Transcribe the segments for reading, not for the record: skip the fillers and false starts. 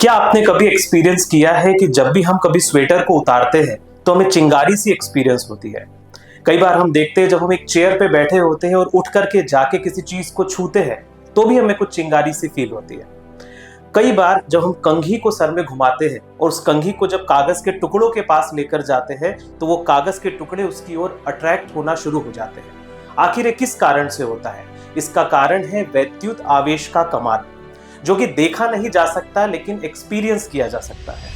क्या आपने कभी एक्सपीरियंस किया है कि जब भी हम कभी स्वेटर को उतारते हैं तो हमें चिंगारी सी एक्सपीरियंस होती है। कई बार हम देखते हैं जब हम एक चेयर पे बैठे होते हैं और उठ करके जाके किसी चीज को छूते हैं तो भी हमें कुछ चिंगारी सी फील होती है। कई बार जब हम कंघी को सर में घुमाते हैं और उस कंघी को जब कागज के टुकड़ों के पास लेकर जाते हैं तो वो कागज के टुकड़े उसकी ओर अट्रैक्ट होना शुरू हो जाते हैं। आखिर ये किस कारण से होता है? इसका कारण है वैद्युत आवेश का कमाल, जो कि देखा नहीं जा सकता लेकिन एक्सपीरियंस किया जा सकता है।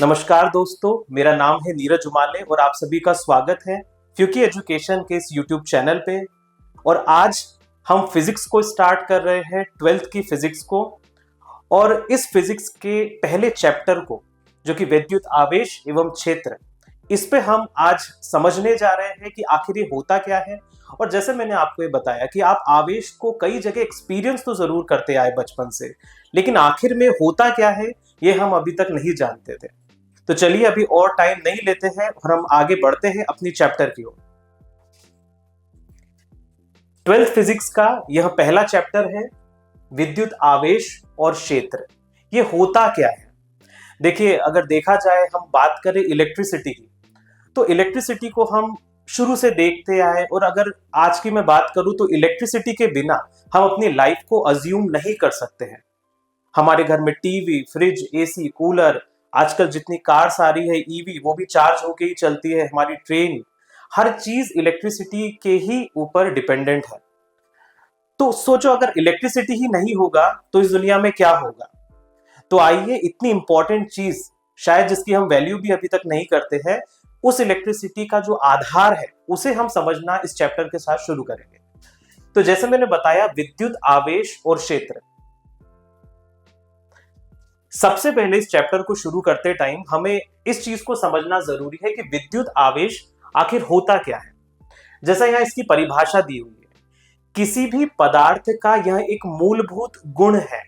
नमस्कार दोस्तों, मेरा नाम है नीरज उमाले और आप सभी का स्वागत है क्योंकि एजुकेशन के इस यूट्यूब चैनल पे। और आज हम फिजिक्स को स्टार्ट कर रहे हैं, 12th की फिजिक्स को। और इस फिजिक्स के पहले चैप्टर को, जो कि विद्युत आवेश एवं क्षेत्र, इस पे हम आज समझने जा रहे हैं कि आखिर ये होता क्या है। और जैसे मैंने आपको ये बताया कि आप आवेश को कई जगह एक्सपीरियंस तो जरूर करते आए बचपन से, लेकिन आखिर में होता क्या है ये हम अभी तक नहीं जानते थे। तो चलिए अभी और टाइम नहीं लेते हैं और हम आगे बढ़ते हैं अपनी चैप्टर की ओर। 12th फिजिक्स का यह पहला चैप्टर है, विद्युत आवेश और क्षेत्र। ये होता क्या है? देखिए, अगर देखा जाए, हम बात करें इलेक्ट्रिसिटी की, तो इलेक्ट्रिसिटी को हम शुरू से देखते आए। और अगर आज की मैं बात करूं तो इलेक्ट्रिसिटी के बिना हम अपनी लाइफ को अज्यूम नहीं कर सकते हैं। हमारे घर में टीवी, फ्रिज, एसी, कूलर, आजकल जितनी कार्स आ रही है ईवी, वो भी चार्ज होके ही चलती है। हमारी ट्रेन, हर चीज इलेक्ट्रिसिटी के ही ऊपर डिपेंडेंट है। तो सोचो, अगर इलेक्ट्रिसिटी ही नहीं होगा तो इस दुनिया में क्या होगा? तो आइए, इतनी इंपॉर्टेंट चीज, शायद जिसकी हम वैल्यू भी अभी तक नहीं करते हैं, उस इलेक्ट्रिसिटी का जो आधार है उसे हम समझना इस चैप्टर के साथ शुरू करेंगे। तो जैसे मैंने बताया, विद्युत आवेश और क्षेत्र। सबसे पहले इस चैप्टर को शुरू करते टाइम हमें इस चीज को समझना जरूरी है कि विद्युत आवेश आखिर होता क्या है। जैसा यहां इसकी परिभाषा दी हुई है, किसी भी पदार्थ का यह एक मूलभूत गुण है।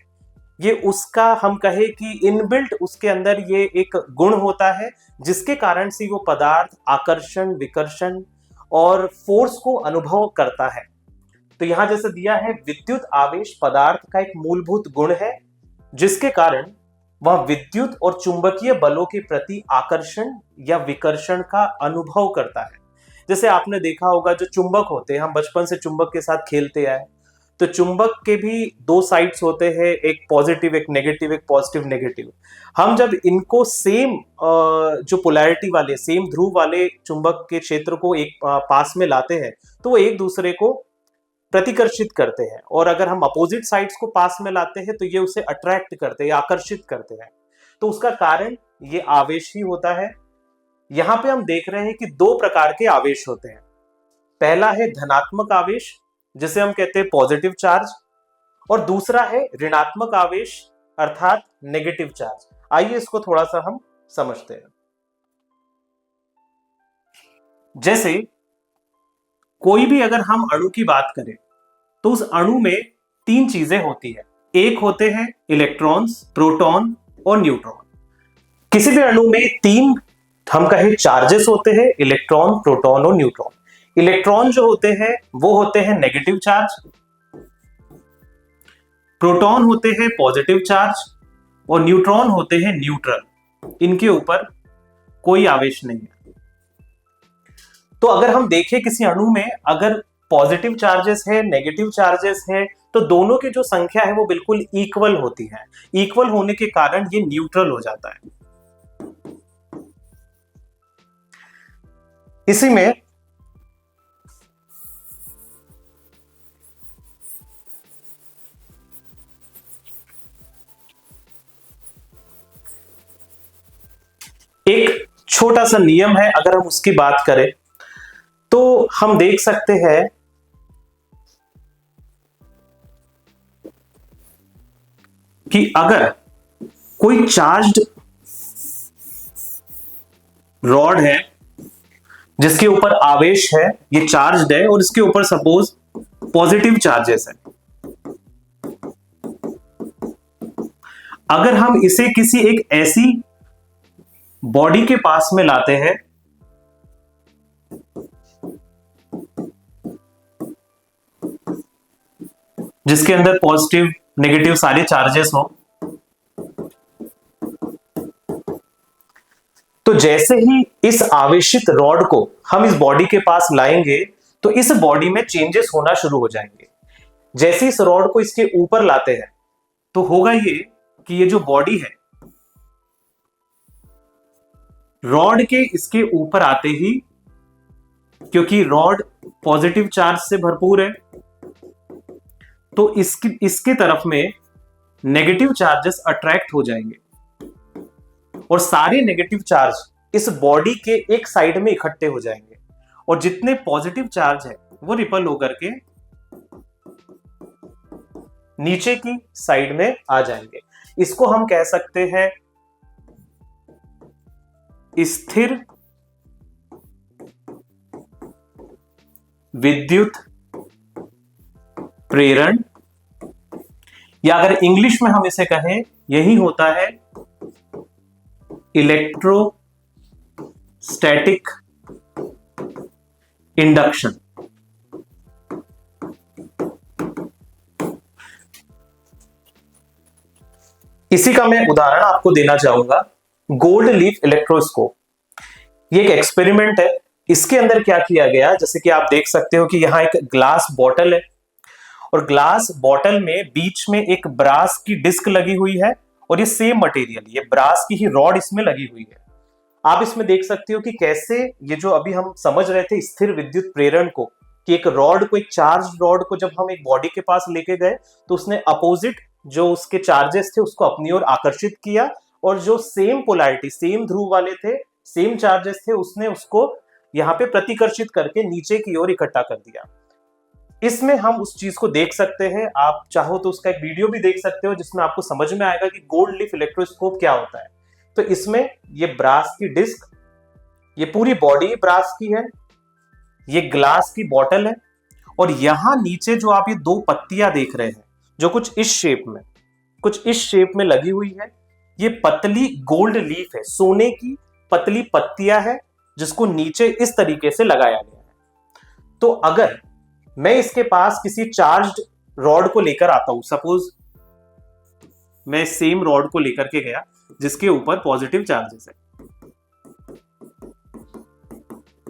ये उसका, हम कहे कि इनबिल्ट उसके अंदर ये एक गुण होता है जिसके कारण से वो पदार्थ आकर्षण, विकर्षण और फोर्स को अनुभव करता है। तो यहां जैसे दिया है, विद्युत आवेश पदार्थ का एक मूलभूत गुण है जिसके कारण वह विद्युत और चुंबकीय बलों के प्रति आकर्षण या विकर्षण का अनुभव करता है। जैसे आपने देखा होगा, जो चुंबक होते हैं, हम बचपन से चुंबक के साथ खेलते आए, तो चुंबक के भी दो साइड्स होते हैं, एक पॉजिटिव, एक नेगेटिव, एक पॉजिटिव नेगेटिव। हम जब इनको सेम जो पोलैरिटी वाले, सेम ध्रुव वाले चुंबक के क्षेत्र को एक पास में लाते हैं तो वो एक दूसरे को प्रतिकर्षित करते हैं। और अगर हम अपोजिट साइड्स को पास में लाते हैं तो ये उसे अट्रैक्ट करते हैं, आकर्षित करते हैं। तो उसका कारण ये आवेश ही होता है। यहां पे हम देख रहे हैं कि दो प्रकार के आवेश होते हैं। पहला है धनात्मक आवेश, जिसे हम कहते हैं पॉजिटिव चार्ज, और दूसरा है ऋणात्मक आवेश अर्थात नेगेटिव चार्ज। आइए इसको थोड़ा सा हम समझते हैं। जैसे कोई भी अगर हम अणु की बात करें तो उस अणु में तीन चीजें होती है। एक होते हैं इलेक्ट्रॉन्स, प्रोटॉन और न्यूट्रॉन। किसी भी अणु में तीन, हम कहें, चार्जेस होते हैं, इलेक्ट्रॉन, प्रोटॉन और न्यूट्रॉन। इलेक्ट्रॉन जो होते हैं वो होते हैं नेगेटिव चार्ज, प्रोटॉन होते हैं पॉजिटिव चार्ज और न्यूट्रॉन होते हैं न्यूट्रल। इनके ऊपर कोई आवेश नहीं है। तो अगर हम देखें किसी अणु में अगर पॉजिटिव चार्जेस है, नेगेटिव चार्जेस है, तो दोनों की जो संख्या है वो बिल्कुल इक्वल होती है। इक्वल होने के कारण ये न्यूट्रल हो जाता है। इसी में एक छोटा सा नियम है, अगर हम उसकी बात करें तो हम देख सकते हैं कि अगर कोई चार्ज्ड रॉड है जिसके ऊपर आवेश है, ये चार्ज्ड है और इसके ऊपर सपोज पॉजिटिव चार्जेस है, अगर हम इसे किसी एक ऐसी बॉडी के पास में लाते हैं जिसके अंदर पॉजिटिव, नेगेटिव सारे चार्जेस हो, तो जैसे ही इस आवेशित रॉड को हम इस बॉडी के पास लाएंगे तो इस बॉडी में चेंजेस होना शुरू हो जाएंगे। जैसे इस रॉड को इसके ऊपर लाते हैं तो होगा ये कि ये जो बॉडी है, रॉड के इसके ऊपर आते ही, क्योंकि रॉड पॉजिटिव चार्ज से भरपूर है, तो इसकी तरफ में नेगेटिव चार्जेस अट्रैक्ट हो जाएंगे और सारे नेगेटिव चार्ज इस बॉडी के एक साइड में इकट्ठे हो जाएंगे और जितने पॉजिटिव चार्ज है वो रिपल होकर के नीचे की साइड में आ जाएंगे। इसको हम कह सकते हैं स्थिर विद्युत प्रेरण, या अगर इंग्लिश में हम इसे कहें, यही होता है इलेक्ट्रोस्टैटिक इंडक्शन। इसी का मैं उदाहरण आपको देना चाहूंगा, गोल्ड लीफ इलेक्ट्रोस्कोप। ये एक एक्सपेरिमेंट है। इसके अंदर क्या किया गया, जैसे कि आप देख सकते हो कि यहां एक ग्लास बॉटल है और ग्लास बॉटल में बीच में एक ब्रास की डिस्क लगी हुई है और ये सेम मटेरियल, ये ब्रास की ही रॉड इसमें लगी हुई है। आप इसमें देख सकते हो कि कैसे ये जो अभी हम समझ रहे थे स्थिर विद्युत प्रेरण को, कि एक रॉड को, एक चार्ज रॉड को जब हम एक बॉडी के पास लेके गए तो उसने अपोजिट जो उसके चार्जेस थे उसको अपनी ओर आकर्षित किया और जो सेम पोलैरिटी, सेम ध्रुव वाले थे, सेम चार्जेस थे, उसने उसको यहाँ पे प्रतिकर्षित करके नीचे की ओर इकट्ठा कर दिया। इसमें हम उस चीज को देख सकते हैं। आप चाहो तो उसका एक वीडियो भी देख सकते हो जिसमें आपको समझ में आएगा कि गोल्ड लीफ इलेक्ट्रोस्कोप क्या होता है। तो इसमें ये ब्रास की डिस्क, ये पूरी बॉडी ब्रास की है, ये ग्लास की बॉटल है और यहां नीचे जो आप ये दो पत्तियां देख रहे हैं जो कुछ इस शेप में लगी हुई है, ये पतली गोल्ड लीफ है, सोने की पतली पत्तियां है जिसको नीचे इस तरीके से लगाया गया है। तो अगर मैं इसके पास किसी चार्ज्ड रॉड को लेकर आता हूं, सपोज मैं सेम रॉड को लेकर के गया जिसके ऊपर पॉजिटिव चार्जेस है,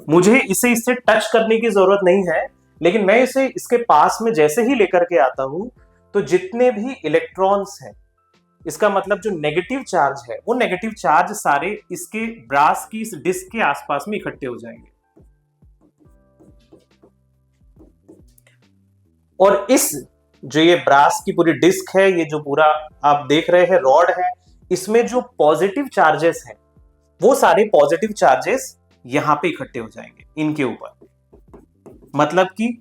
मुझे इसे इससे टच करने की जरूरत नहीं है, लेकिन मैं इसे इसके पास में जैसे ही लेकर के आता हूं तो जितने भी इलेक्ट्रॉन्स हैं, इसका मतलब जो नेगेटिव चार्ज है, वो नेगेटिव चार्ज सारे इसके ब्रास की इस डिस्क के आसपास में इकट्ठे हो जाएंगे और इस जो ये ब्रास की पूरी डिस्क है, ये जो पूरा आप देख रहे हैं रॉड है, इसमें जो पॉजिटिव चार्जेस हैं वो सारे पॉजिटिव चार्जेस यहां पे इकट्ठे हो जाएंगे इनके ऊपर। मतलब कि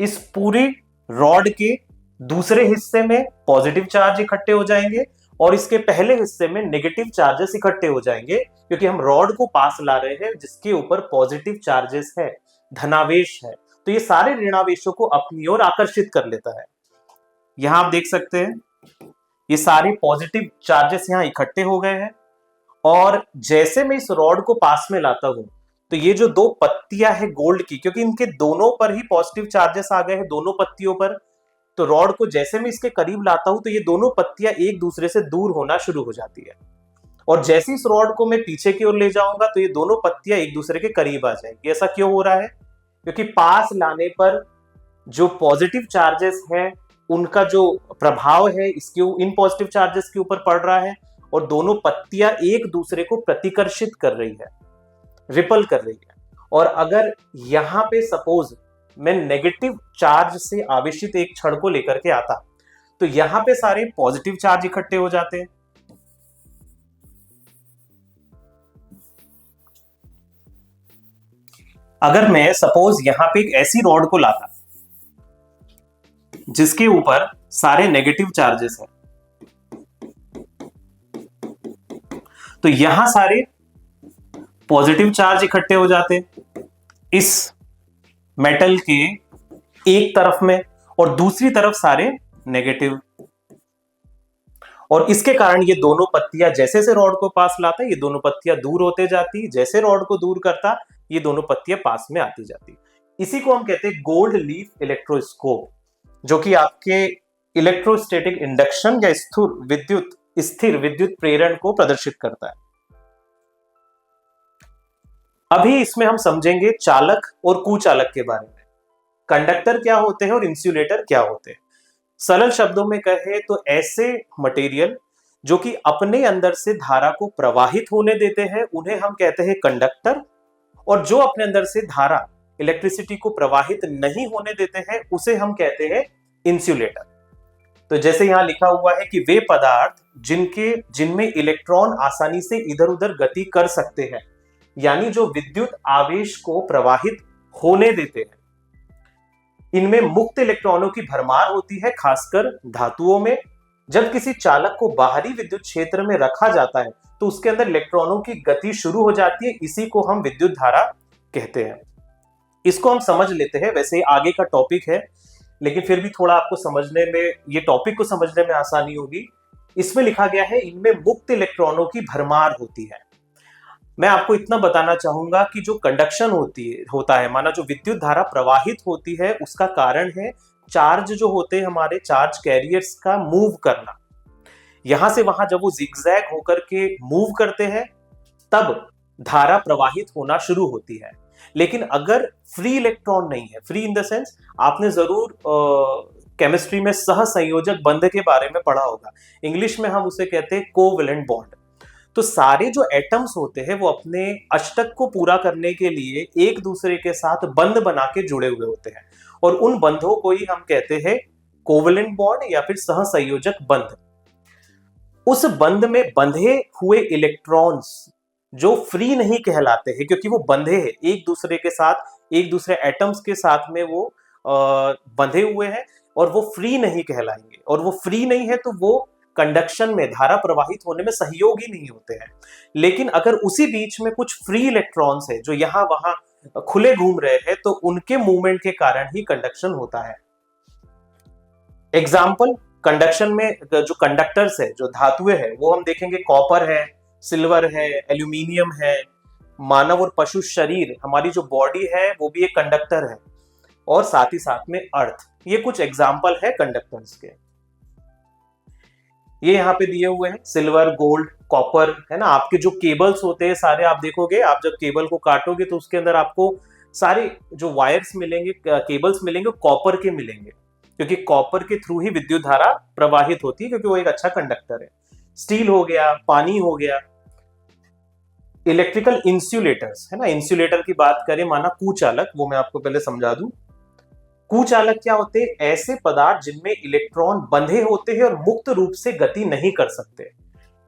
इस पूरे रॉड के दूसरे हिस्से में पॉजिटिव चार्ज इकट्ठे हो जाएंगे और इसके पहले हिस्से में नेगेटिव चार्जेस इकट्ठे हो जाएंगे, क्योंकि हम रॉड को पास ला रहे हैं जिसके ऊपर पॉजिटिव चार्जेस है, धनावेश है, तो ये सारे ऋणावेशों को अपनी ओर आकर्षित कर लेता है। यहां आप देख सकते हैं ये सारे पॉजिटिव चार्जेस यहां इकट्ठे हो गए हैं और जैसे मैं इस रॉड को पास में लाता हूं तो ये जो दो पत्तियां हैं गोल्ड की, क्योंकि इनके दोनों पर ही पॉजिटिव चार्जेस आ गए हैं, दोनों पत्तियों पर, तो रॉड को जैसे मैं इसके करीब लाता हूं तो ये दोनों पत्तियां एक दूसरे से दूर होना शुरू हो जाती है और जैसे इस रॉड को मैं पीछे की ओर ले जाऊंगा तो ये दोनों पत्तियां एक दूसरे के करीब आ जाएंगी। ऐसा क्यों हो रहा है? क्योंकि पास लाने पर जो पॉजिटिव चार्जेस हैं उनका जो प्रभाव है इसके इन पॉजिटिव चार्जेस के ऊपर पड़ रहा है और दोनों पत्तियां एक दूसरे को प्रतिकर्षित कर रही है, रिपल कर रही है। और अगर यहां पे सपोज मैं नेगेटिव चार्ज से आवेशित एक छड़ को लेकर के आता तो यहां पे सारे पॉजिटिव चार्ज इकट्ठे हो जाते हैं। अगर मैं सपोज यहां पे एक ऐसी रॉड को लाता जिसके ऊपर सारे नेगेटिव चार्जेस हैं, तो यहां सारे पॉजिटिव चार्ज इकट्ठे हो जाते इस मेटल के एक तरफ में और दूसरी तरफ सारे नेगेटिव, और इसके कारण ये दोनों पत्तियां जैसे से रॉड को पास लाता ये दोनों पत्तियां दूर होते जाती, जैसे रॉड को दूर करता ये दोनों पत्तियां पास में आती जाती। इसी को हम कहते हैं गोल्ड लीफ इलेक्ट्रोस्कोप, जो कि आपके इलेक्ट्रोस्टैटिक इंडक्शन या स्थिर विद्युत प्रेरण को प्रदर्शित करता है। अभी इसमें हम समझेंगे चालक और कुचालक के बारे में, कंडक्टर क्या होते हैं और इंसुलेटर क्या होते हैं। सरल शब्दों में कहे तो ऐसे मटेरियल जो कि अपने अंदर से धारा को प्रवाहित होने देते हैं उन्हें हम कहते हैं कंडक्टर, और जो अपने अंदर से धारा इलेक्ट्रिसिटी को प्रवाहित नहीं होने देते हैं उसे हम कहते हैं इंसुलेटर। तो जैसे यहां लिखा हुआ है कि वे पदार्थ जिनमें इलेक्ट्रॉन आसानी से इधर उधर गति कर सकते हैं, यानी जो विद्युत आवेश को प्रवाहित होने देते हैं, इनमें मुक्त इलेक्ट्रॉनों की भरमार होती है, खासकर धातुओं में। जब किसी चालक को बाहरी विद्युत क्षेत्र में रखा जाता है तो उसके अंदर इलेक्ट्रॉनों की गति शुरू हो जाती है, इसी को हम विद्युत धारा कहते हैं। इसको हम समझ लेते हैं, वैसे आगे का टॉपिक है लेकिन फिर भी थोड़ा आपको समझने में, ये टॉपिक को समझने में आसानी होगी। इसमें लिखा गया है इनमें मुक्त इलेक्ट्रॉनों की भरमार होती है। मैं आपको इतना बताना चाहूंगा कि जो कंडक्शन होता है, माना जो विद्युत धारा प्रवाहित होती है, उसका कारण है चार्ज जो होते हैं हमारे चार्ज कैरियर्स का मूव करना। यहां से वहां जब वो जिगजैग होकर के मूव करते हैं तब धारा प्रवाहित होना शुरू होती है। लेकिन अगर फ्री इलेक्ट्रॉन नहीं है, फ्री इन द सेंस, आपने जरूर केमिस्ट्री में सहसंयोजक बंध के बारे में पढ़ा होगा, इंग्लिश में हम उसे कहते हैं कोवेलेंट बॉन्ड। तो सारे जो एटम्स होते हैं वो अपने अष्टक को पूरा करने के लिए एक दूसरे के साथ बंध बना के जुड़े हुए होते हैं, और उन बंधों को ही हम कहते हैं कोवेलेंट बॉन्ड या फिर सहसंयोजक बंध। उस बंध में बंधे हुए इलेक्ट्रॉन्स जो फ्री नहीं कहलाते हैं, क्योंकि वो बंधे हैं एक दूसरे के साथ, एक दूसरे एटम्स के साथ में वो बंधे हुए हैं, और वो फ्री नहीं कहलाएंगे। और वो फ्री नहीं है तो वो कंडक्शन में, धारा प्रवाहित होने में सहयोगी नहीं होते हैं। लेकिन अगर उसी बीच में कुछ फ्री इलेक्ट्रॉन्स है जो यहां वहां खुले घूम रहे हैं, तो उनके मूवमेंट के कारण ही कंडक्शन होता है। एग्जाम्पल, कंडक्शन में जो कंडक्टर्स है, जो धातुएं हैं, वो हम देखेंगे कॉपर है, सिल्वर है, एल्यूमिनियम है। मानव और पशु शरीर, हमारी जो बॉडी है वो भी एक कंडक्टर है, और साथ ही साथ में अर्थ। ये कुछ एग्जाम्पल है कंडक्टर्स के। ये यहाँ पे दिए हुए हैं, सिल्वर, गोल्ड, कॉपर, है ना। आपके जो केबल्स होते हैं सारे, आप देखोगे, आप जब केबल को काटोगे तो उसके अंदर आपको सारे जो वायर्स मिलेंगे, केबल्स मिलेंगे, कॉपर के मिलेंगे, क्योंकि कॉपर के थ्रू ही विद्युत धारा प्रवाहित होती है, क्योंकि वो एक अच्छा कंडक्टर है। स्टील हो गया, पानी हो गया। इलेक्ट्रिकल इंसुलेटर्स, है ना, इंसुलेटर की बात करें, माना कुचालक, वो मैं आपको पहले समझा दूं। कुचालक क्या होते हैं? ऐसे पदार्थ जिनमें इलेक्ट्रॉन बंधे होते हैं और मुक्त रूप से गति नहीं कर सकते।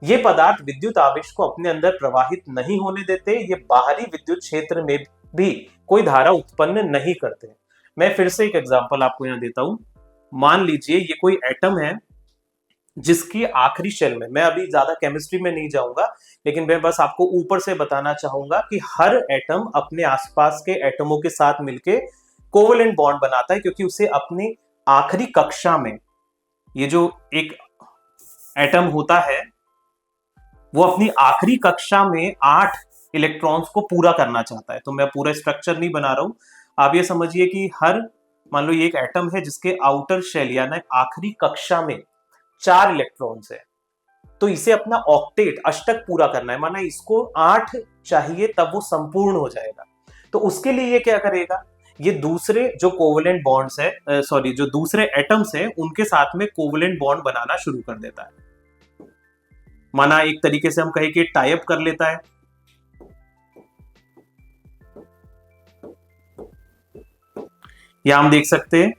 ये पदार्थ विद्युत आवेश को अपने अंदर प्रवाहित नहीं होने देते, ये बाहरी विद्युत क्षेत्र में भी कोई धारा उत्पन्न नहीं करते। मैं फिर से एक एग्जांपल आपको यहां देता हूं। मान लीजिए ये कोई एटम है जिसकी आखिरी शेल में, मैं अभी ज्यादा केमिस्ट्री में नहीं जाऊंगा, लेकिन मैं बस आपको ऊपर से बताना चाहूंगा कि हर एटम अपने आसपास के एटमों के साथ मिलके कोवेलेंट बॉन्ड बनाता है, क्योंकि उसे अपनी आखिरी कक्षा में, ये जो एक एटम होता है वो अपनी आखिरी कक्षा में 8 इलेक्ट्रॉन्स को पूरा करना चाहता है। तो मैं पूरा स्ट्रक्चर नहीं बना रहा हूं, आप ये समझिए कि हर, मान लो ये एक एटम है जिसके आउटर शेल यानी आखिरी कक्षा में 4 इलेक्ट्रॉन्स है, तो इसे अपना ऑक्टेट, अष्टक पूरा करना है, माना इसको 8 चाहिए तब वो संपूर्ण हो जाएगा। तो उसके लिए ये क्या करेगा, ये दूसरे जो कोवेलेंट बॉन्ड्स है, जो दूसरे एटम्स है, उनके साथ में कोवेलेंट बॉन्ड बनाना शुरू कर देता है। माना एक तरीके से हम कहें कि टाई अप कर लेता है। यहां हम देख सकते हैं,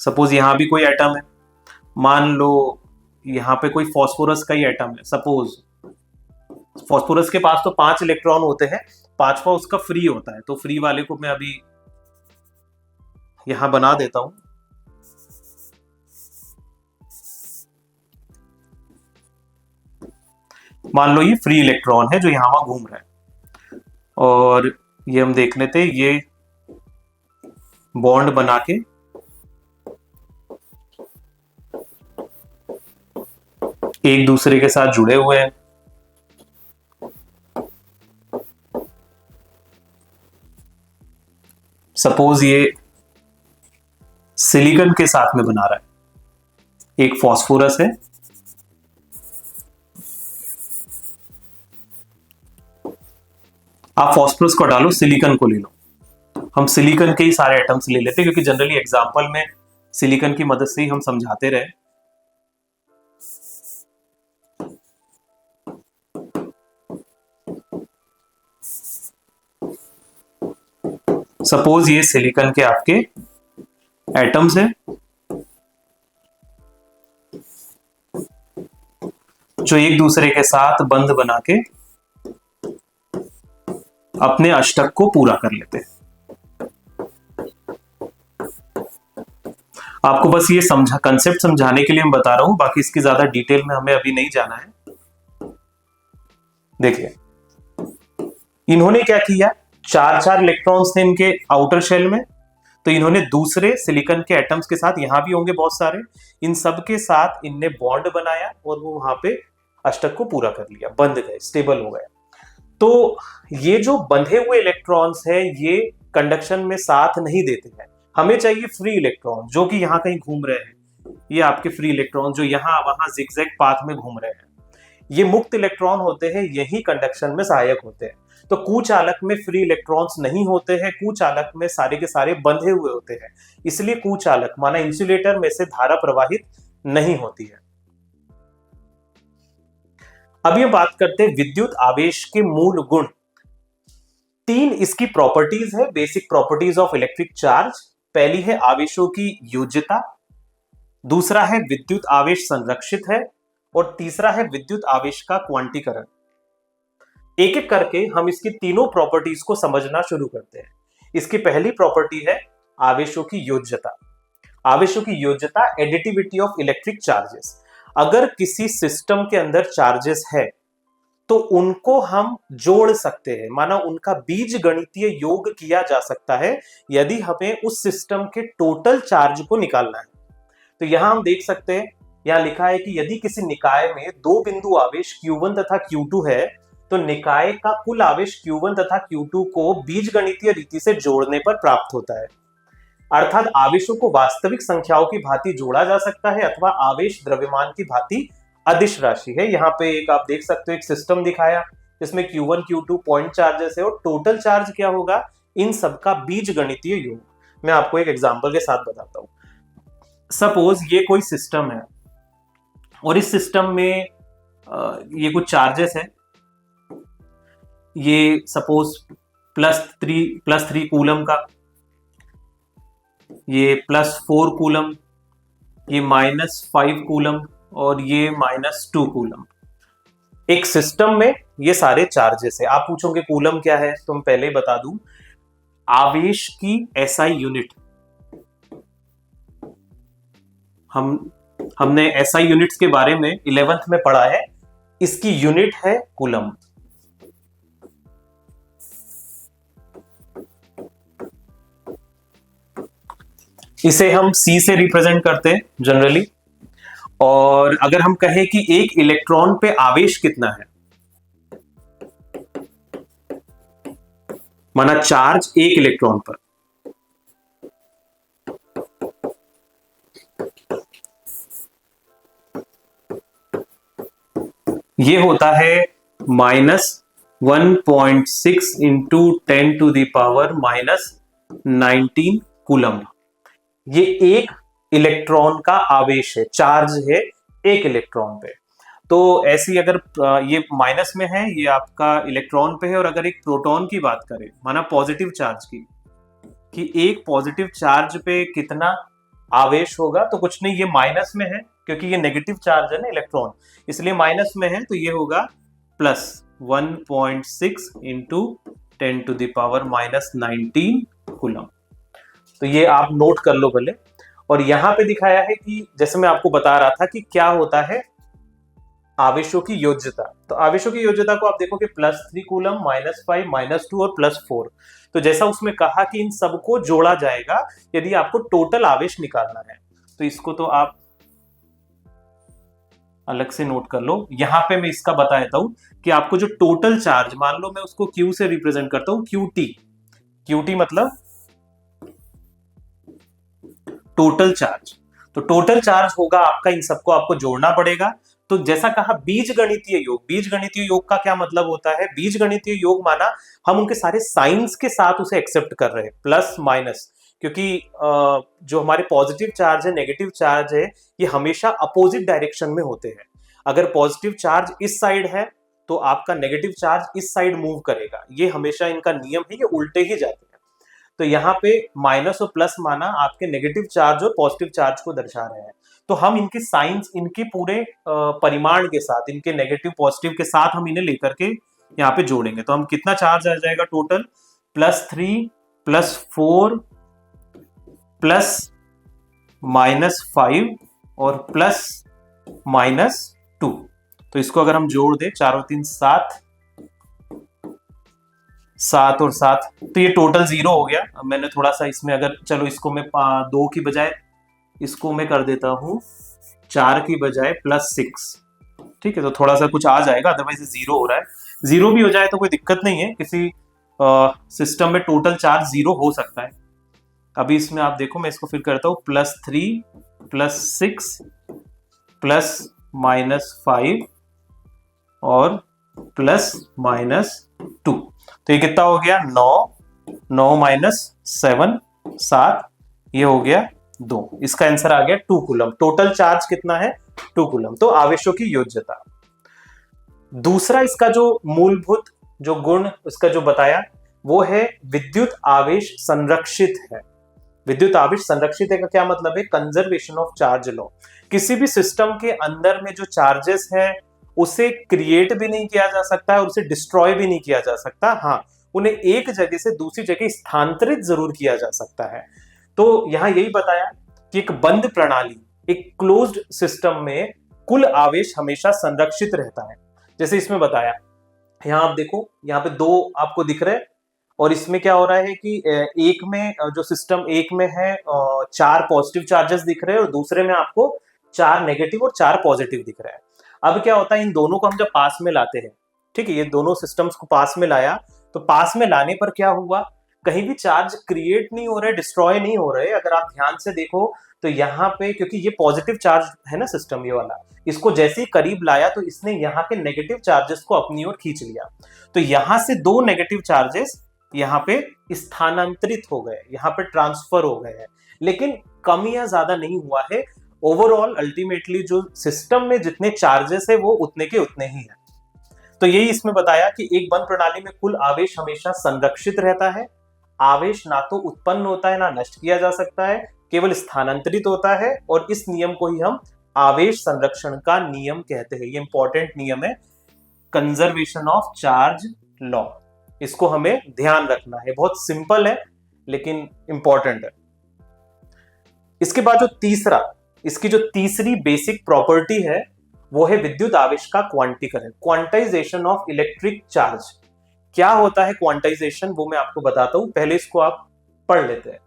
सपोज यहां भी कोई एटम है, मान लो यहां पे कोई फास्फोरस का ही एटम है। सपोज फास्फोरस के पास तो 5 इलेक्ट्रॉन होते हैं, 5वां उसका फ्री होता है, तो फ्री वाले को मैं अभी यहां बना देता हूं। मान लो ये फ्री इलेक्ट्रॉन है जो यहां वहां घूम रहा है, और ये हम देख लेते हैं, ये बॉन्ड बना के एक दूसरे के साथ जुड़े हुए हैं। सपोज ये सिलिकॉन के साथ में बना रहा है, एक फास्फोरस है, आप फॉस्फोरस को डालो, सिलिकॉन को ले लो। हम सिलिकॉन के ही सारे एटम्स ले लेते हैं क्योंकि जनरली एग्जांपल में सिलिकॉन की मदद से ही हम समझाते रहे। सपोज ये सिलिकॉन के आपके एटम्स है जो एक दूसरे के साथ बंध बना के अपने अष्टक को पूरा कर लेते हैं। आपको बस ये कंसेप्ट समझाने के लिए मैं बता रहा हूं, बाकी इसकी ज्यादा डिटेल में हमें अभी नहीं जाना है। देखिए इन्होंने क्या किया, चार चार इलेक्ट्रॉन्स थे इनके आउटर शेल में, तो इन्होंने दूसरे सिलिकॉन के एटम्स के साथ, यहां भी होंगे बहुत सारे, इन सब के साथ इनने बॉन्ड बनाया और वो वहां पे अष्टक को पूरा कर लिया, बंध गए, स्टेबल हो गए। तो ये जो बंधे हुए इलेक्ट्रॉन्स हैं ये कंडक्शन में साथ नहीं देते हैं, हमें चाहिए फ्री इलेक्ट्रॉन जो कि यहाँ कहीं घूम रहे हैं। ये आपके फ्री इलेक्ट्रॉन जो यहाँ वहां जिगजैग पाथ में घूम रहे हैं, ये मुक्त इलेक्ट्रॉन होते हैं, यही कंडक्शन में सहायक होते हैं। तो कुचालक में फ्री इलेक्ट्रॉन्स नहीं होते हैं, कुचालक में सारे के सारे बंधे हुए होते हैं, इसलिए कुचालक माना इंसुलेटर में से धारा प्रवाहित नहीं होती है। अब ये बात करते हैं विद्युत आवेश के मूल गुण। तीन इसकी प्रॉपर्टीज है, basic properties of electric charge. पहली है आवेशों की योज्यता, दूसरा है विद्युत आवेश संरक्षित है, और तीसरा है विद्युत आवेश का क्वांटीकरण। एक एक करके हम इसकी तीनों प्रॉपर्टीज को समझना शुरू करते हैं। इसकी पहली प्रॉपर्टी है आवेशों की योज्यता। आवेशों की योज्यता, एडिटिविटी ऑफ इलेक्ट्रिक चार्जेस। अगर किसी सिस्टम के अंदर चार्जेस है तो उनको हम जोड़ सकते हैं, माना उनका बीज गणितीय योग किया जा सकता है यदि हमें उस सिस्टम के टोटल चार्ज को निकालना है। तो यहां हम देख सकते हैं, यहां लिखा है कि यदि किसी निकाय में दो बिंदु आवेश Q1 तथा Q2 है तो निकाय का कुल आवेश Q1 तथा Q2 को बीजगणितीय रीति से जोड़ने पर प्राप्त होता है। अर्थात आवेशों को वास्तविक संख्याओं की भांति जोड़ा जा सकता है अथवा आवेश द्रव्यमान की भांति अदिश राशि है। यहाँ पे एक आप देख सकते हो एक सिस्टम दिखाया जिसमें Q1 Q2 पॉइंट चार्जेस है और टोटल चार्ज क्या होगा, इन सबका बीजगणितीय योग। मैं आपको एक एग्जांपल के साथ बताता हूं। सपोज ये कोई सिस्टम है और इस सिस्टम में ये कुछ चार्जेस है, ये सपोज +3 कूलम का, ये +4 कूलम, ये -5 कूलम और ये -2 कूलम। एक सिस्टम में ये सारे चार्जेस है। आप पूछोगे कूलम क्या है, तो मैं पहले ही बता दूं, आवेश की एसआई यूनिट। हमने एसआई यूनिट्स के बारे में 11th में पढ़ा है, इसकी यूनिट है कूलम। इसे हम C से रिप्रेजेंट करते हैं जनरली। और अगर हम कहें कि एक इलेक्ट्रॉन पे आवेश कितना है, माना चार्ज एक इलेक्ट्रॉन पर, ये होता है -1.6 इंटू 10⁻⁻19 कूलम। ये एक इलेक्ट्रॉन का आवेश है, चार्ज है एक इलेक्ट्रॉन पे। तो ऐसी अगर ये माइनस में है, ये आपका इलेक्ट्रॉन पे है, और अगर एक प्रोटॉन की बात करें, माना पॉजिटिव चार्ज की, कि एक पॉजिटिव चार्ज पे कितना आवेश होगा, तो कुछ नहीं, ये माइनस में है क्योंकि ये नेगेटिव चार्ज है ना इलेक्ट्रॉन, इसलिए माइनस में है, तो ये होगा +1.6 इंटू 10⁻⁻19 कूलम। तो ये आप नोट कर लो भले। और यहां पे दिखाया है कि जैसे मैं आपको बता रहा था कि क्या होता है आवेशों की योज्यता। तो आवेशों की योज्यता को आप देखोगे +3 कूलम, -5, -2 और +4। तो जैसा उसमें कहा कि इन सबको जोड़ा जाएगा यदि आपको टोटल आवेश निकालना है, तो इसको तो आप अलग से नोट कर लो। यहां पे मैं इसका बता देता हूं कि आपको जो टोटल चार्ज, मान लो मैं उसको Q से रिप्रेजेंट करता हूं, QT मतलब टोटल चार्ज। तो टोटल चार्ज होगा आपका, इन सबको आपको जोड़ना पड़ेगा, तो जैसा कहा बीज गणितीय योग का क्या मतलब होता है? बीज गणितीय योग माना हम उनके सारे साइंस के साथ उसे एक्सेप्ट कर रहे हैं, प्लस माइनस, क्योंकि जो हमारे पॉजिटिव चार्ज है, नेगेटिव चार्ज है, ये हमेशा अपोजिट डायरेक्शन में होते हैं। अगर पॉजिटिव चार्ज इस साइड है तो आपका नेगेटिव चार्ज इस साइड मूव करेगा, ये हमेशा इनका नियम है, ये उल्टे ही जाते हैं। तो यहाँ पे माइनस और प्लस माना आपके नेगेटिव चार्ज और पॉजिटिव चार्ज को दर्शा रहे हैं। तो हम इनके साइंस, इनके पूरे परिमाण के साथ, इनके नेगेटिव पॉजिटिव के साथ हम इन्हें लेकर के यहाँ पे जोड़ेंगे। तो हम कितना चार्ज आ जाएगा टोटल? +3 +4 +-5 और +-2। तो इसको अगर हम जोड़ दें, 4 और 3 7, 7 और 7, तो ये टोटल 0 हो गया। अब मैंने थोड़ा सा इसमें, अगर चलो इसको मैं 2 की बजाय इसको मैं कर देता हूं 4 की बजाय +6, ठीक है, तो थोड़ा सा कुछ आ जाएगा, अदरवाइज 0 हो रहा है। 0 भी हो जाए तो कोई दिक्कत नहीं है, किसी सिस्टम में टोटल चार्ज 0 हो सकता है। अभी इसमें आप देखो, मैं इसको फिर करता हूँ, +3 +6 +-5 और +-2। तो ये कितना हो गया? 9 -7 7, ये हो गया 2। इसका आंसर आ गया 2 कूलम। टोटल चार्ज कितना है? 2 कूलम। तो आवेशों की योज्यता। दूसरा इसका जो मूलभूत जो गुण इसका जो बताया वो है विद्युत आवेश संरक्षित है। विद्युत आवेश संरक्षित है का क्या मतलब है? Conservation of Charles law. किसी भी सिस्टम के अंदर में जो चार्जेस है उसे क्रिएट भी नहीं किया जा सकता है और उसे डिस्ट्रॉय भी नहीं किया जा सकता। हाँ, उन्हें एक जगह से दूसरी जगह स्थानांतरित जरूर किया जा सकता है। तो यहां यही बताया कि एक बंद प्रणाली, एक क्लोज्ड सिस्टम में कुल आवेश हमेशा संरक्षित रहता है। जैसे इसमें बताया, यहां आप देखो, यहाँ पे 2 आपको दिख रहे हैं और इसमें क्या हो रहा है कि एक में जो सिस्टम एक में है 4 पॉजिटिव चार्जेस दिख रहे हैं और दूसरे में आपको 4 नेगेटिव और 4 पॉजिटिव दिख रहे हैं। अब क्या होता है, इन दोनों को हम जब पास में लाते हैं, ठीक है, ये दोनों सिस्टम्स को पास में लाया, तो पास में लाने पर क्या हुआ, कहीं भी चार्ज क्रिएट नहीं हो रहे, डिस्ट्रॉय नहीं हो रहे। अगर आप ध्यान से देखो तो यहाँ पे, क्योंकि ये पॉजिटिव चार्ज है ना सिस्टम ये वाला, इसको जैसे ही करीब लाया तो इसने यहाँ के नेगेटिव चार्जेस को अपनी ओर खींच लिया। तो यहाँ से 2 नेगेटिव चार्जेस यहाँ पे स्थानांतरित हो गए, यहाँ पे ट्रांसफर हो गए हैं, लेकिन कम या ज्यादा नहीं हुआ है। ओवरऑल अल्टीमेटली जो सिस्टम में जितने चार्जेस है वो उतने के उतने ही है। तो यही इसमें बताया कि एक बंद प्रणाली में कुल आवेश हमेशा संरक्षित रहता है। आवेश ना तो उत्पन्न होता है ना नष्ट किया जा सकता है, केवल स्थानांतरित होता है, और इस नियम को ही हम आवेश संरक्षण का नियम कहते हैं। ये इंपॉर्टेंट नियम है, कंजर्वेशन ऑफ चार्ज लॉ। इसको हमें ध्यान रखना है, बहुत सिंपल है लेकिन इंपॉर्टेंट है। इसके बाद जो तीसरा, इसकी जो तीसरी बेसिक प्रॉपर्टी है वो है विद्युत आवेश का क्वांटीकरण, क्वांटाइजेशन ऑफ इलेक्ट्रिक चार्ज। क्या होता है क्वांटाइजेशन, वो मैं आपको बताता हूं, पहले इसको आप पढ़ लेते हैं।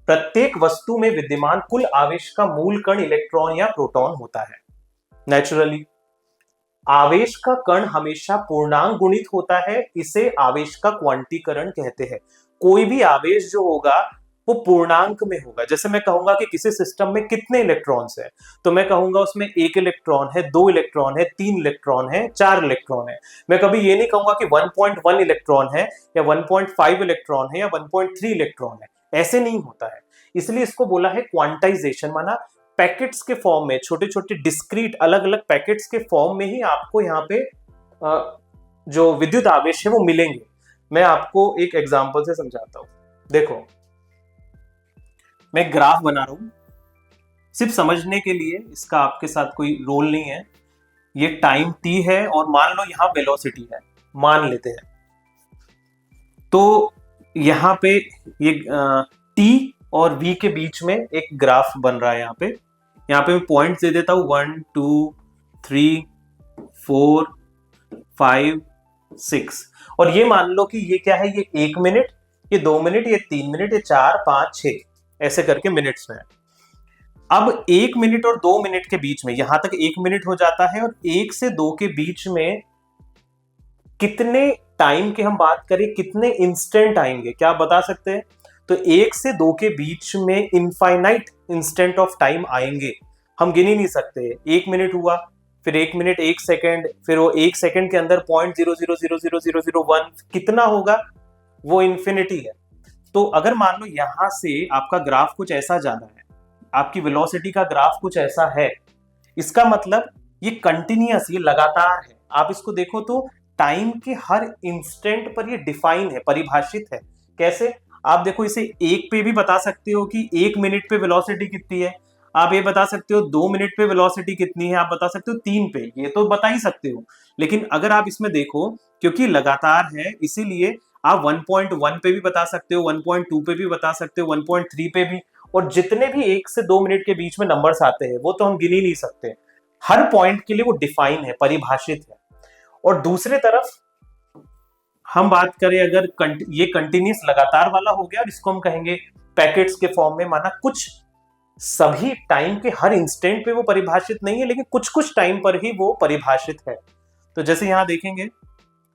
प्रत्येक वस्तु में विद्यमान कुल आवेश का मूल कण इलेक्ट्रॉन या प्रोटॉन होता है। नेचुरली आवेश का कण हमेशा पूर्णांक गुणित होता है, इसे आवेश का क्वांटीकरण कहते हैं। कोई भी आवेश जो होगा वो पूर्णांक में होगा। जैसे मैं कहूंगा कि किसी सिस्टम में कितने इलेक्ट्रॉन्स है, तो मैं कहूंगा उसमें 1 इलेक्ट्रॉन है, 2 इलेक्ट्रॉन है, 3 इलेक्ट्रॉन है, 4 इलेक्ट्रॉन है। मैं कभी ये नहीं कहूंगा कि 1.1 इलेक्ट्रॉन है या 1.5 इलेक्ट्रॉन है या 1.3 इलेक्ट्रॉन है, ऐसे नहीं होता है। इसलिए इसको बोला है क्वांटाइजेशन, माना पैकेट्स के फॉर्म में, छोटे छोटे डिस्क्रीट अलग अलग पैकेट्स के फॉर्म में ही आपको यहाँ पे जो विद्युत आवेश है वो मिलेंगे। मैं आपको एक एग्जांपल से समझाता हूं। देखो, मैं ग्राफ बना रहा हूं सिर्फ समझने के लिए, इसका आपके साथ कोई रोल नहीं है। ये टाइम t है और मान लो यहां वेलोसिटी है, मान लेते हैं। तो यहां पे ये t और v के बीच में एक ग्राफ बन रहा है। यहाँ पे मैं पॉइंट्स दे देता हूं 1 2 3 4 5 6, और ये मान लो कि ये क्या है, ये 1 मिनट, ये 2 मिनट, ये 3 मिनट, ये 4 5 6, ऐसे करके मिनट्स में है। अब 1 मिनट और 2 मिनट के बीच में, यहां तक 1 मिनट हो जाता है, और 1 से 2 के बीच में कितने टाइम के हम बात करें, कितने इंस्टेंट आएंगे, क्या आप बता सकते हैं? तो 1 से 2 के बीच में इनफाइनाइट इंस्टेंट ऑफ टाइम आएंगे। हम गिन ही नहीं सकते। 1 मिनट हुआ, फिर 1 मिनट 1 सेकेंड, फिर वो 1 सेकेंड के अंदर 0.00000001 कितना होगा, वो इन्फिनिटी है। तो अगर मान लो यहां से आपका ग्राफ कुछ ऐसा जा रहा है, आपकी वेलोसिटी का ग्राफ कुछ ऐसा है, इसका मतलब ये कंटिन्यूअस, ये लगातार है। आप इसको देखो तो टाइम के हर इंस्टेंट पर ये डिफाइन है, परिभाषित है। कैसे? आप देखो, इसे 1 पे भी बता सकते हो कि 1 मिनट पे वेलोसिटी कितनी है, आप ये बता सकते हो 2 मिनट पे वेलोसिटी कितनी है, आप बता सकते हो 3 पे, ये तो बता ही सकते हो। लेकिन अगर आप इसमें देखो, क्योंकि लगातार है इसीलिए आप 1.1 पे भी बता सकते हो, 1.2 पे भी बता सकते हो, 1.3 पे भी, और जितने भी 1 से 2 मिनट के बीच में नंबर्स आते हैं वो तो हम गिन ही नहीं सकते। हर पॉइंट के लिए वो डिफाइन है, परिभाषित है। और दूसरे तरफ हम बात करें, अगर ये कंटिन्यूस लगातार वाला हो गया, और इसको हम कहेंगे पैकेट्स के फॉर्म में, माना कुछ सभी टाइम के हर इंस्टेंट पे वो परिभाषित नहीं है, लेकिन कुछ कुछ टाइम पर ही वो परिभाषित है। तो जैसे यहां देखेंगे,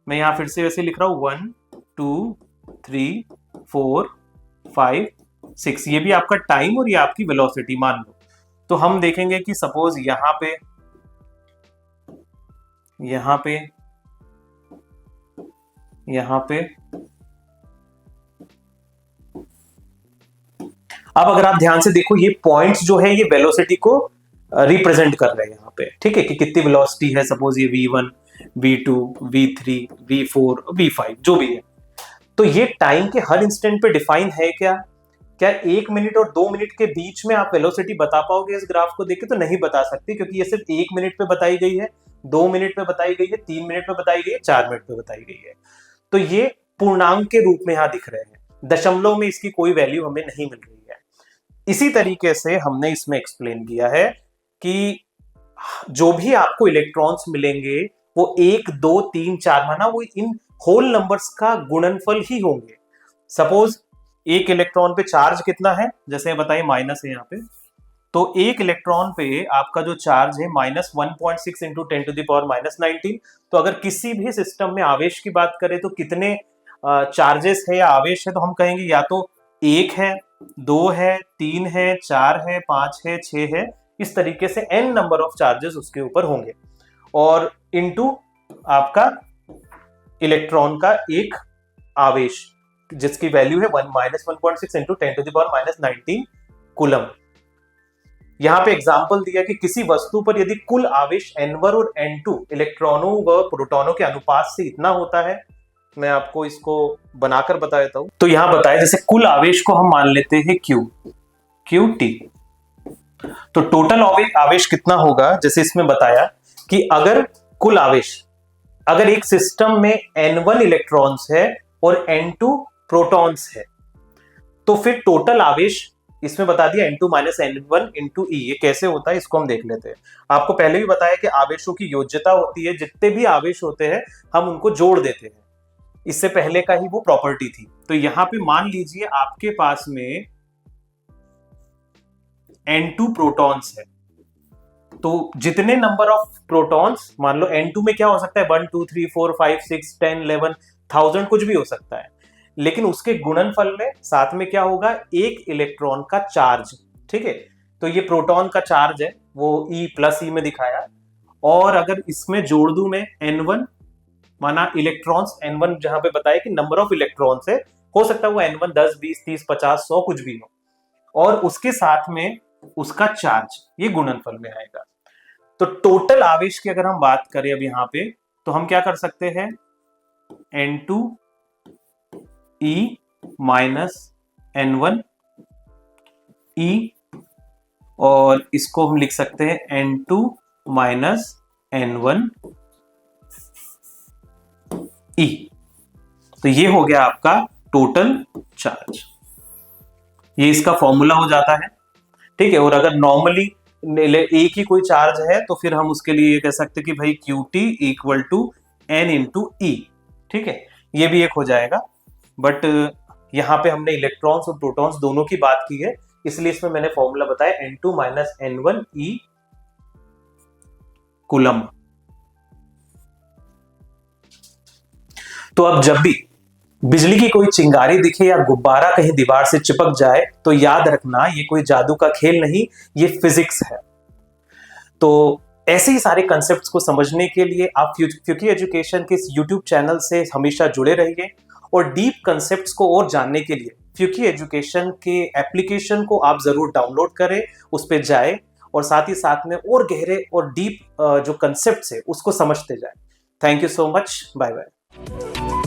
मैं यहां फिर से वैसे लिख रहा हूं 1 2 3 4 5 6, ये भी आपका टाइम और ये आपकी वेलोसिटी मान लो। तो हम देखेंगे कि सपोज यहां पे यहां पे यहां पे अब अगर आप ध्यान से देखो, ये पॉइंट्स जो है ये वेलोसिटी को रिप्रेजेंट कर रहे हैं यहाँ पे, ठीक है, कि कितनी वेलोसिटी है। सपोज ये v1 v2 v3 v4 v5 जो भी है। तो ये टाइम के हर इंस्टेंट पे डिफाइन है क्या? क्या 1 मिनट और 2 मिनट के बीच में आप वेलोसिटी बता पाओगे इस ग्राफ को देख के? तो नहीं बता सकते, क्योंकि ये सिर्फ 1 मिनट पे बताई गई है, 2 मिनट पे बताई गई है, 3 मिनट पे बताई गई है, 4 मिनट पे बताई गई है। तो ये पूर्णांक के रूप में यहां दिख रहे हैं, दशमलव में इसकी कोई वैल्यू हमें नहीं मिल रही है। इसी तरीके से हमने इसमें एक्सप्लेन किया है कि जो भी आपको इलेक्ट्रॉन्स मिलेंगे वो 1 2 3 4 माना वो इन होल नंबर्स का गुणनफल ही होंगे। सपोज एक इलेक्ट्रॉन पे चार्ज कितना है, जैसे बताइए माइनस है यहाँ पे, तो एक इलेक्ट्रॉन पे आपका जो चार्ज है -1.6 इंटू 10⁻⁻19। तो अगर किसी भी सिस्टम में आवेश की बात करें तो कितने चार्जेस है या आवेश है, तो हम कहेंगे या तो 1 है, 2 है, 3 है, 4 है, 5 है, 6 है। इस तरीके से n नंबर ऑफ चार्जेस उसके ऊपर होंगे, और इनटू आपका इलेक्ट्रॉन का एक आवेश जिसकी वैल्यू है -1.6 इंटू 10⁻⁻19 कूलम। यहां पे एग्जांपल दिया कि किसी वस्तु पर यदि कुल आवेश n1 और n2 इलेक्ट्रॉनों व प्रोटॉनों के अनुपात से इतना होता है, मैं आपको इसको बनाकर बता देता हूं। तो यहां बताया, जैसे कुल आवेश को हम मान लेते हैं QT, तो टोटल आवेश कितना होगा, जैसे इसमें बताया कि अगर कुल आवेश, अगर एक सिस्टम में n1 इलेक्ट्रॉन्स है और n2 प्रोटॉन्स है, तो फिर टोटल आवेश इसमें बता दिया n2 - n1 इंटू E। ये कैसे होता है इसको हम देख लेते हैं। आपको पहले भी बताया कि आवेशों की योज्यता होती है, जितने भी आवेश होते हैं हम उनको जोड़ देते हैं, इससे पहले का ही वो प्रॉपर्टी थी। तो यहां पे मान लीजिए आपके पास में n2 प्रोटॉन्स है, तो जितने नंबर ऑफ प्रोटॉन्स, मान लो n2 में क्या हो सकता है, 1 2 3 4 5 6 10 11 1000 कुछ भी हो सकता है, लेकिन उसके गुणनफल में साथ में क्या होगा, एक इलेक्ट्रॉन का चार्ज, ठीक है। तो ये प्रोटॉन का चार्ज है, वो E+E में दिखाया। और अगर इसमें जोड़ दूं मैं n1, माना इलेक्ट्रॉन्स n1 जहां पे बताया कि नंबर ऑफ इलेक्ट्रॉन्स है, हो सकता है वो n1 10 20 30 50 100 कुछ भी हो, और उसके साथ में उसका चार्ज, ये गुणनफल में आएगा। तो टोटल आवेश की अगर हम बात करें अब यहाँ पे, तो हम क्या कर सकते हैं, n2 E - n1 E, और इसको हम लिख सकते हैं n2 - n1 E। तो ये हो गया आपका टोटल चार्ज, ये इसका फॉर्मूला हो जाता है, ठीक है। और अगर नॉर्मली एक ही कोई चार्ज है तो फिर हम उसके लिए कह सकते हैं कि भाई QT = N × E, ठीक है, ये भी एक हो जाएगा। बट यहाँ पे हमने इलेक्ट्रॉन्स और प्रोटॉन्स दोनों की बात की है, इसलिए इसमें मैंने फॉर्मूला बताया n2 - n1 E कूलम। तो अब जब भी बिजली की कोई चिंगारी दिखे या गुब्बारा कहीं दीवार से चिपक जाए, तो याद रखना ये कोई जादू का खेल नहीं, ये फिजिक्स है। तो ऐसे ही सारे कंसेप्ट्स को समझने के लिए आप फ्यूकी एजुकेशन के इस यूट्यूब चैनल से हमेशा जुड़े रहिए, और डीप कंसेप्ट्स को और जानने के लिए फ्यूकी एजुकेशन के एप्लीकेशन को आप जरूर डाउनलोड करें, उस पर जाए और साथ ही साथ में और गहरे और डीप जो कंसेप्ट्स है उसको समझते जाए। Thank you so much, bye bye.